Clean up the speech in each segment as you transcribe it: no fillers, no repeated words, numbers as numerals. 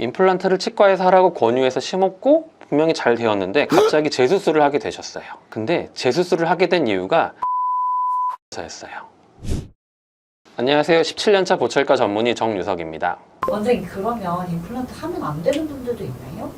임플란트를 치과에서 하라고 권유해서 심었고 분명히 잘 되었는데 갑자기 재수술을 하게 되셨어요. 근데 재수술을 하게 된 이유가 였어요. 안녕하세요. 17년차 보철과 전문의 정유석입니다. 원장님, 그러면 임플란트 하면 안 되는 분들도 있나요?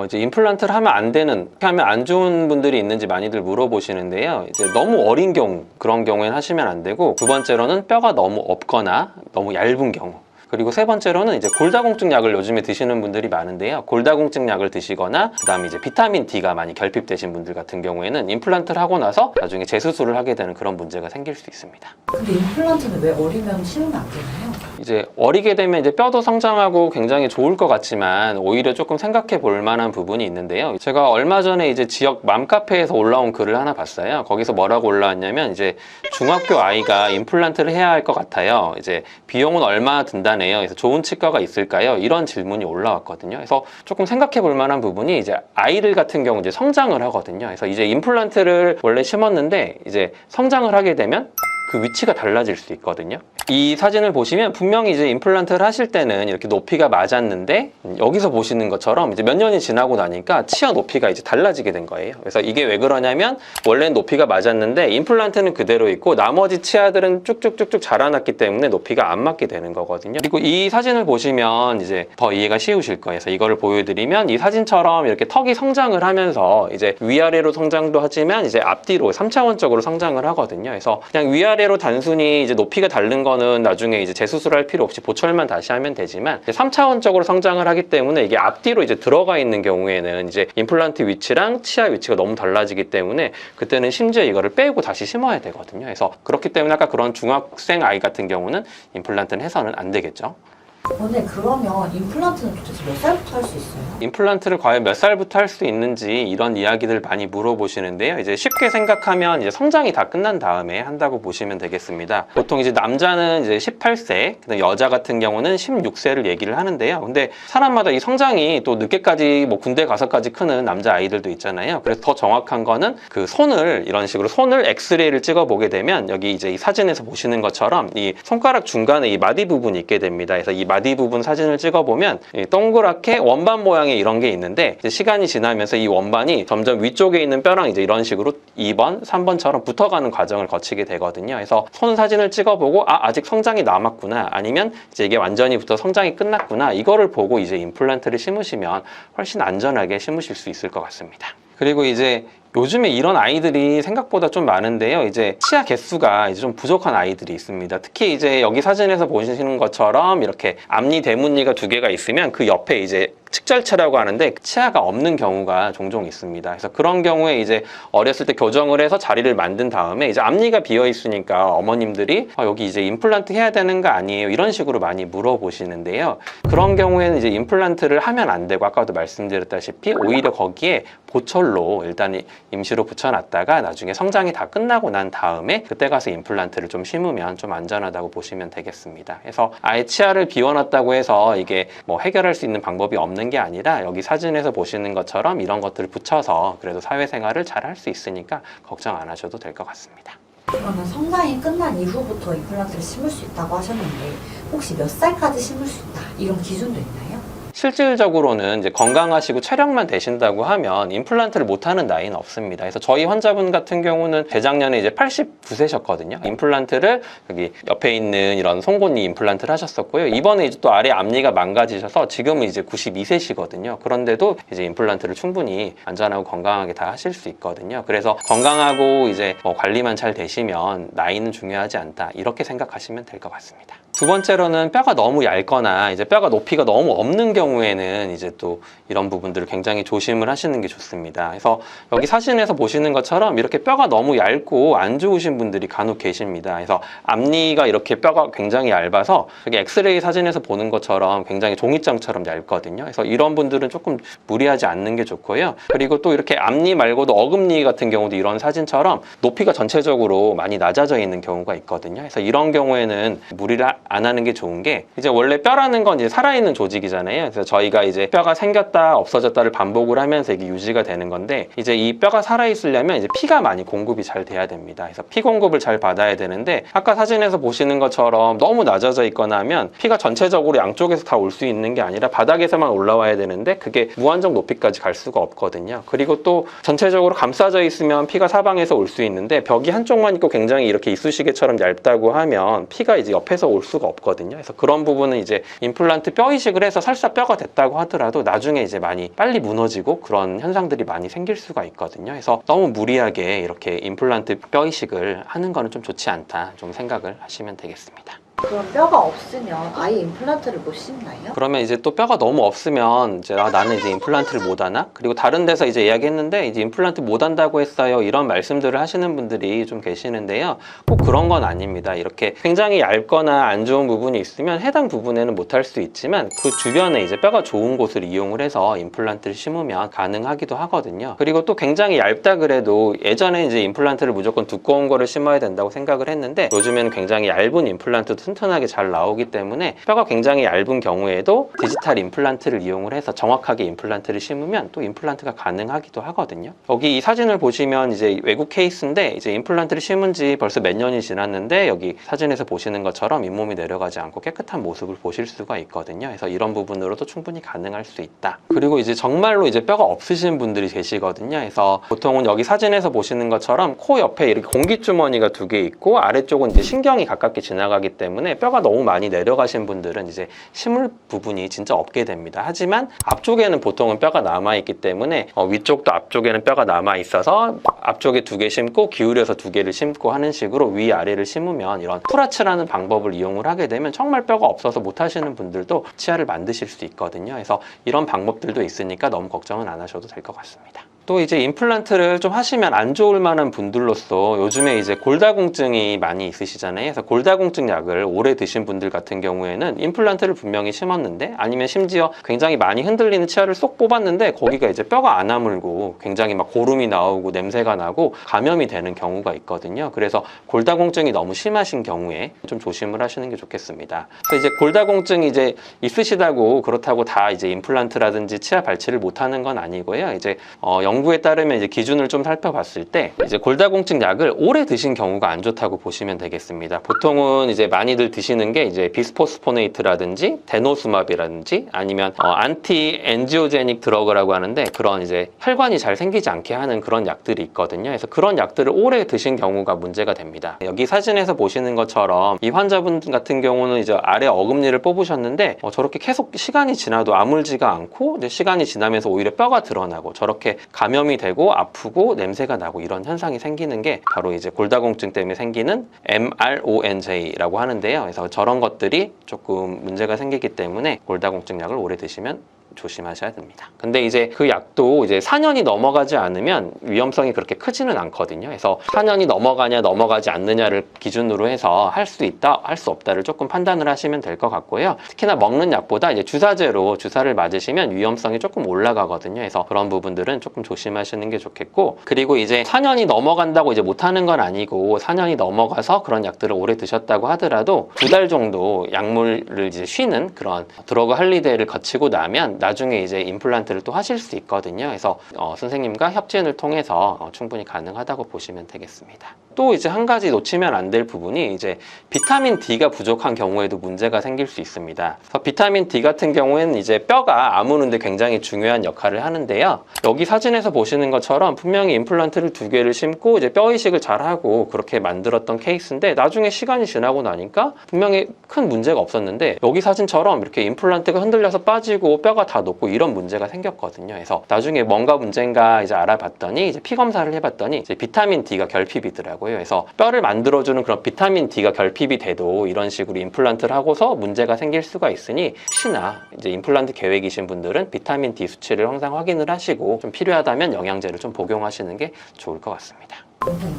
이제 임플란트를 하면 안 되는, 하면 안 좋은 분들이 있는지 많이들 물어보시는데요. 이제 너무 어린 경우, 그런 경우에는 하시면 안 되고, 두 번째로는 뼈가 너무 없거나 너무 얇은 경우, 그리고 세 번째로는 이제 골다공증 약을 요즘에 드시는 분들이 많은데요. 골다공증 약을 드시거나 그다음에 이제 비타민 D가 많이 결핍되신 분들 같은 경우에는 임플란트를 하고 나서 나중에 재수술을 하게 되는 그런 문제가 생길 수 있습니다. 근데 임플란트는 왜 어리면 심으면 안 되나요? 이제 어리게 되면 이제 뼈도 성장하고 굉장히 좋을 것 같지만 오히려 조금 생각해 볼 만한 부분이 있는데요. 제가 얼마 전에 이제 지역 맘카페에서 올라온 글을 하나 봤어요. 거기서 뭐라고 올라왔냐면 이제 중학교 아이가 임플란트를 해야 할 것 같아요. 이제 비용은 얼마나 든다네요. 그래서 좋은 치과가 있을까요? 이런 질문이 올라왔거든요. 그래서 조금 생각해 볼 만한 부분이 이제 아이들 같은 경우 이제 성장을 하거든요. 그래서 이제 임플란트를 원래 심었는데 이제 성장을 하게 되면 그 위치가 달라질 수 있거든요. 이 사진을 보시면 분명히 이제 임플란트를 하실 때는 이렇게 높이가 맞았는데 여기서 보시는 것처럼 이제 몇 년이 지나고 나니까 치아 높이가 이제 달라지게 된 거예요. 그래서 이게 왜 그러냐면 원래는 높이가 맞았는데 임플란트는 그대로 있고 나머지 치아들은 쭉쭉쭉쭉 자라났기 때문에 높이가 안 맞게 되는 거거든요. 그리고 이 사진을 보시면 이제 더 이해가 쉬우실 거예요. 그래서 이거를 보여드리면 이 사진처럼 이렇게 턱이 성장을 하면서 이제 위아래로 성장도 하지만 이제 앞뒤로 3차원적으로 성장을 하거든요. 그래서 그냥 위아래로 단순히 이제 높이가 다른 거는 나중에 이제 재수술할 필요 없이 보철만 다시 하면 되지만 3차원적으로 성장을 하기 때문에 이게 앞뒤로 이제 들어가 있는 경우에는 이제 임플란트 위치랑 치아 위치가 너무 달라지기 때문에 그때는 심지어 이거를 빼고 다시 심어야 되거든요. 그래서 그렇기 때문에 아까 그런 중학생 아이 같은 경우는 임플란트는 해서는 안 되겠죠. 근데 그러면 임플란트는 도대체 몇 살부터 할 수 있어요? 임플란트를 과연 몇 살부터 할 수 있는지 이런 이야기들 많이 물어보시는데요. 이제 쉽게 생각하면 이제 성장이 다 끝난 다음에 한다고 보시면 되겠습니다. 보통 이제 남자는 이제 18세, 그다음 여자 같은 경우는 16세를 얘기를 하는데요. 근데 사람마다 이 성장이 또 늦게까지 뭐 군대 가서까지 크는 남자 아이들도 있잖아요. 그래서 더 정확한 거는 그 손을 이런 식으로 손을 엑스레이를 찍어 보게 되면 여기 이제 이 사진에서 보시는 것처럼 이 손가락 중간에 이 마디 부분이 있게 됩니다. 그래서 이 마디 부분 사진을 찍어보면 동그랗게 원반 모양의 이런 게 있는데 이제 시간이 지나면서 이 원반이 점점 위쪽에 있는 뼈랑 이제 이런 식으로 2번, 3번처럼 붙어가는 과정을 거치게 되거든요. 그래서 손 사진을 찍어보고 아직 성장이 남았구나, 아니면 이제 이게 완전히 붙어 성장이 끝났구나, 이거를 보고 이제 임플란트를 심으시면 훨씬 안전하게 심으실 수 있을 것 같습니다. 그리고 이제 요즘에 이런 아이들이 생각보다 좀 많은데요. 이제 치아 개수가 이제 좀 부족한 아이들이 있습니다. 특히 이제 여기 사진에서 보시는 것처럼 이렇게 앞니, 대문니가 두 개가 있으면 그 옆에 이제 측절체라고 하는데 치아가 없는 경우가 종종 있습니다. 그래서 그런 경우에 이제 어렸을 때 교정을 해서 자리를 만든 다음에 이제 앞니가 비어 있으니까 어머님들이 여기 이제 임플란트 해야 되는 거 아니에요? 이런 식으로 많이 물어보시는데요. 그런 경우에는 이제 임플란트를 하면 안 되고 아까도 말씀드렸다시피 오히려 거기에 보철로 일단 임시로 붙여놨다가 나중에 성장이 다 끝나고 난 다음에 그때 가서 임플란트를 좀 심으면 좀 안전하다고 보시면 되겠습니다. 그래서 아예 치아를 비워놨다고 해서 이게 뭐 해결할 수 있는 방법이 없는 게 아니라 여기 사진에서 보시는 것처럼 이런 것들을 붙여서 그래도 사회생활을 잘 할 수 있으니까 걱정 안 하셔도 될 것 같습니다. 그러면 성장이 끝난 이후부터 임플란트를 심을 수 있다고 하셨는데 혹시 몇 살까지 심을 수 있다 이런 기준도 있나요? 실질적으로는 이제 건강하시고 체력만 되신다고 하면 임플란트를 못하는 나이는 없습니다. 그래서 저희 환자분 같은 경우는 재작년에 이제 89세셨거든요. 임플란트를 여기 옆에 있는 이런 송곳니 임플란트를 하셨었고요. 이번에 이제 또 아래 앞니가 망가지셔서 지금은 이제 92세시거든요. 그런데도 이제 임플란트를 충분히 안전하고 건강하게 다 하실 수 있거든요. 그래서 건강하고 이제 뭐 관리만 잘 되시면 나이는 중요하지 않다, 이렇게 생각하시면 될 것 같습니다. 두 번째로는 뼈가 너무 얇거나 이제 뼈가 높이가 너무 없는 경우에는 이제 또 이런 부분들을 굉장히 조심을 하시는 게 좋습니다. 그래서 여기 사진에서 보시는 것처럼 이렇게 뼈가 너무 얇고 안 좋으신 분들이 간혹 계십니다. 그래서 앞니가 이렇게 뼈가 굉장히 얇아서 여기 엑스레이 사진에서 보는 것처럼 굉장히 종이장처럼 얇거든요. 그래서 이런 분들은 조금 무리하지 않는 게 좋고요. 그리고 또 이렇게 앞니 말고도 어금니 같은 경우도 이런 사진처럼 높이가 전체적으로 많이 낮아져 있는 경우가 있거든요. 그래서 이런 경우에는 무리를 안 하는 게 좋은 게 이제 원래 뼈라는 건 이제 살아있는 조직이잖아요. 그래서 저희가 이제 뼈가 생겼다 없어졌다를 반복을 하면서 이게 유지가 되는 건데 이제 이 뼈가 살아있으려면 이제 피가 많이 공급이 잘 돼야 됩니다. 그래서 피 공급을 잘 받아야 되는데 아까 사진에서 보시는 것처럼 너무 낮아져 있거나 하면 피가 전체적으로 양쪽에서 다 올 수 있는 게 아니라 바닥에서만 올라와야 되는데 그게 무한정 높이까지 갈 수가 없거든요. 그리고 또 전체적으로 감싸져 있으면 피가 사방에서 올 수 있는데 벽이 한쪽만 있고 굉장히 이렇게 이쑤시개처럼 얇다고 하면 피가 이제 옆에서 올 수가 없거든요. 그래서 그런 부분은 이제 임플란트 뼈 이식을 해서 설사 뼈가 됐다고 하더라도 나중에 이제 많이 빨리 무너지고 그런 현상들이 많이 생길 수가 있거든요. 그래서 너무 무리하게 이렇게 임플란트 뼈 이식을 하는 거는 좀 좋지 않다 좀 생각을 하시면 되겠습니다. 그럼 뼈가 없으면 아예 임플란트를 못 심나요? 그러면 이제 또 뼈가 너무 없으면 이제 나는 이제 임플란트를 못 하나? 그리고 다른 데서 이제 이야기했는데 이제 임플란트 못 한다고 했어요. 이런 말씀들을 하시는 분들이 좀 계시는데요. 꼭 그런 건 아닙니다. 이렇게 굉장히 얇거나 안 좋은 부분이 있으면 해당 부분에는 못 할 수 있지만 그 주변에 이제 뼈가 좋은 곳을 이용을 해서 임플란트를 심으면 가능하기도 하거든요. 그리고 또 굉장히 얇다 그래도 예전에 이제 임플란트를 무조건 두꺼운 거를 심어야 된다고 생각을 했는데 요즘에는 굉장히 얇은 임플란트도 튼튼하게 잘 나오기 때문에 뼈가 굉장히 얇은 경우에도 디지털 임플란트를 이용을 해서 정확하게 임플란트를 심으면 또 임플란트가 가능하기도 하거든요. 여기 이 사진을 보시면 이제 외국 케이스인데 이제 임플란트를 심은 지 벌써 몇 년이 지났는데 여기 사진에서 보시는 것처럼 잇몸이 내려가지 않고 깨끗한 모습을 보실 수가 있거든요. 그래서 이런 부분으로도 충분히 가능할 수 있다. 그리고 이제 정말로 이제 뼈가 없으신 분들이 계시거든요. 그래서 보통은 여기 사진에서 보시는 것처럼 코 옆에 이렇게 공기주머니가 두 개 있고 아래쪽은 이제 신경이 가깝게 지나가기 때문에 뼈가 너무 많이 내려가신 분들은 이제 심을 부분이 진짜 없게 됩니다. 하지만 앞쪽에는 보통은 뼈가 남아있기 때문에 위쪽도 앞쪽에는 뼈가 남아있어서 앞쪽에 두 개 심고 기울여서 두 개를 심고 하는 식으로 위아래를 심으면 이런 풀아치라는 방법을 이용을 하게 되면 정말 뼈가 없어서 못 하시는 분들도 치아를 만드실 수 있거든요. 그래서 이런 방법들도 있으니까 너무 걱정은 안 하셔도 될 것 같습니다. 또 이제 임플란트를 좀 하시면 안 좋을 만한 분들로서 요즘에 이제 골다공증이 많이 있으시잖아요. 그래서 골다공증 약을 오래 드신 분들 같은 경우에는 임플란트를 분명히 심었는데 아니면 심지어 굉장히 많이 흔들리는 치아를 쏙 뽑았는데 거기가 이제 뼈가 안 아물고 굉장히 막 고름이 나오고 냄새가 나고 감염이 되는 경우가 있거든요. 그래서 골다공증이 너무 심하신 경우에 좀 조심을 하시는 게 좋겠습니다. 그래서 이제 골다공증이 이제 있으시다고 그렇다고 다 이제 임플란트라든지 치아 발치를 못 하는 건 아니고요. 이제 연구에 따르면 이제 기준을 좀 살펴봤을 때 이제 골다공증 약을 오래 드신 경우가 안 좋다고 보시면 되겠습니다. 보통은 이제 많이들 드시는 게 이제 비스포스포네이트라든지 데노스맙이라든지 아니면 안티 엔지오제닉 드러그라고 하는데 그런 이제 혈관이 잘 생기지 않게 하는 그런 약들이 있거든요. 그래서 그런 약들을 오래 드신 경우가 문제가 됩니다. 여기 사진에서 보시는 것처럼 이 환자분 같은 경우는 이제 아래 어금니를 뽑으셨는데 저렇게 계속 시간이 지나도 아물지가 않고 이제 시간이 지나면서 오히려 뼈가 드러나고 저렇게 감염이 되고 아프고 냄새가 나고 이런 현상이 생기는 게 바로 이제 골다공증 때문에 생기는 MRONJ라고 하는데요. 그래서 저런 것들이 조금 문제가 생기기 때문에 골다공증 약을 오래 드시면 조심하셔야 됩니다. 근데 이제 그 약도 이제 4년이 넘어가지 않으면 위험성이 그렇게 크지는 않거든요. 그래서 4년이 넘어가냐 넘어가지 않느냐를 기준으로 해서 할 수 있다, 할 수 없다를 조금 판단을 하시면 될 것 같고요. 특히나 먹는 약보다 이제 주사제로 주사를 맞으시면 위험성이 조금 올라가거든요. 그래서 그런 부분들은 조금 조심하시는 게 좋겠고, 그리고 이제 4년이 넘어간다고 이제 못하는 건 아니고 4년이 넘어가서 그런 약들을 오래 드셨다고 하더라도 2달 정도 약물을 이제 쉬는 그런 드러그 할리데이를 거치고 나면 나중에 이제 임플란트를 또 하실 수 있거든요. 그래서 선생님과 협진을 통해서 충분히 가능하다고 보시면 되겠습니다. 또 이제 한 가지 놓치면 안 될 부분이 이제 비타민 D가 부족한 경우에도 문제가 생길 수 있습니다. 그래서 비타민 D 같은 경우에는 이제 뼈가 아무는데 굉장히 중요한 역할을 하는데요. 여기 사진에서 보시는 것처럼 분명히 임플란트를 2개를 심고 이제 뼈 이식을 잘 하고 그렇게 만들었던 케이스인데 나중에 시간이 지나고 나니까 분명히 큰 문제가 없었는데 여기 사진처럼 이렇게 임플란트가 흔들려서 빠지고 뼈가 다 녹고 이런 문제가 생겼거든요. 그래서 나중에 뭔가 문제인가 이제 알아봤더니 이제 피 검사를 해봤더니 이제 비타민 D가 결핍이더라고요. 그래서 뼈를 만들어주는 그런 비타민 D가 결핍이 돼도 이런 식으로 임플란트를 하고서 문제가 생길 수가 있으니 혹시나 이제 임플란트 계획이신 분들은 비타민 D 수치를 항상 확인을 하시고 좀 필요하다면 영양제를 좀 복용하시는 게 좋을 것 같습니다.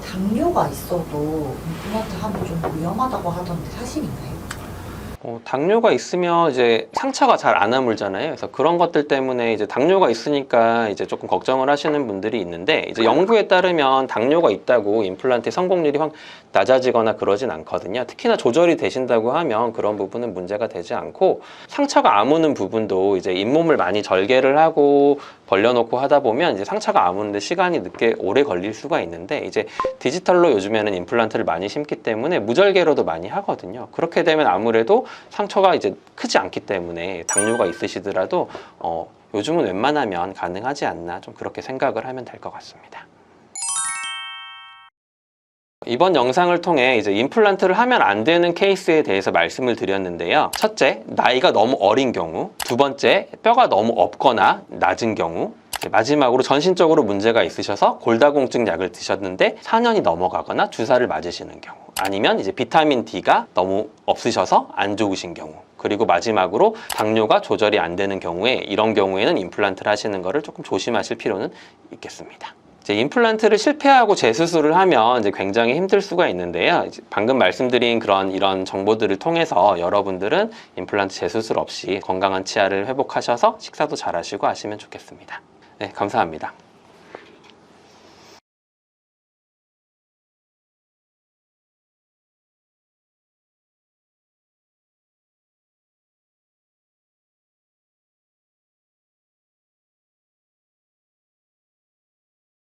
당뇨가 있어도 임플란트 하면 좀 위험하다고 하던데 사실인가요? 당뇨가 있으면 이제 상처가 잘 안 아물잖아요. 그래서 그런 것들 때문에 이제 당뇨가 있으니까 이제 조금 걱정을 하시는 분들이 있는데, 이제 연구에 따르면 당뇨가 있다고 임플란트 성공률이 확 낮아지거나 그러진 않거든요. 특히나 조절이 되신다고 하면 그런 부분은 문제가 되지 않고, 상처가 아무는 부분도 이제 잇몸을 많이 절개를 하고 벌려놓고 하다 보면 이제 상처가 아무는데 시간이 오래 걸릴 수가 있는데, 이제 디지털로 요즘에는 임플란트를 많이 심기 때문에 무절개로도 많이 하거든요. 그렇게 되면 아무래도 상처가 이제 크지 않기 때문에 당뇨가 있으시더라도 요즘은 웬만하면 가능하지 않나, 좀 그렇게 생각을 하면 될 것 같습니다. 이번 영상을 통해 이제 임플란트를 하면 안 되는 케이스에 대해서 말씀을 드렸는데요. 첫째, 나이가 너무 어린 경우. 두 번째, 뼈가 너무 없거나 낮은 경우. 마지막으로 전신적으로 문제가 있으셔서 골다공증 약을 드셨는데 4년이 넘어가거나 주사를 맞으시는 경우. 아니면 이제 비타민 D가 너무 없으셔서 안 좋으신 경우. 그리고 마지막으로 당뇨가 조절이 안 되는 경우에, 이런 경우에는 임플란트를 하시는 것을 조금 조심하실 필요는 있겠습니다. 이제 임플란트를 실패하고 재수술을 하면 이제 굉장히 힘들 수가 있는데요. 이제 방금 말씀드린 이런 정보들을 통해서 여러분들은 임플란트 재수술 없이 건강한 치아를 회복하셔서 식사도 잘 하시고 하시면 좋겠습니다. 네, 감사합니다.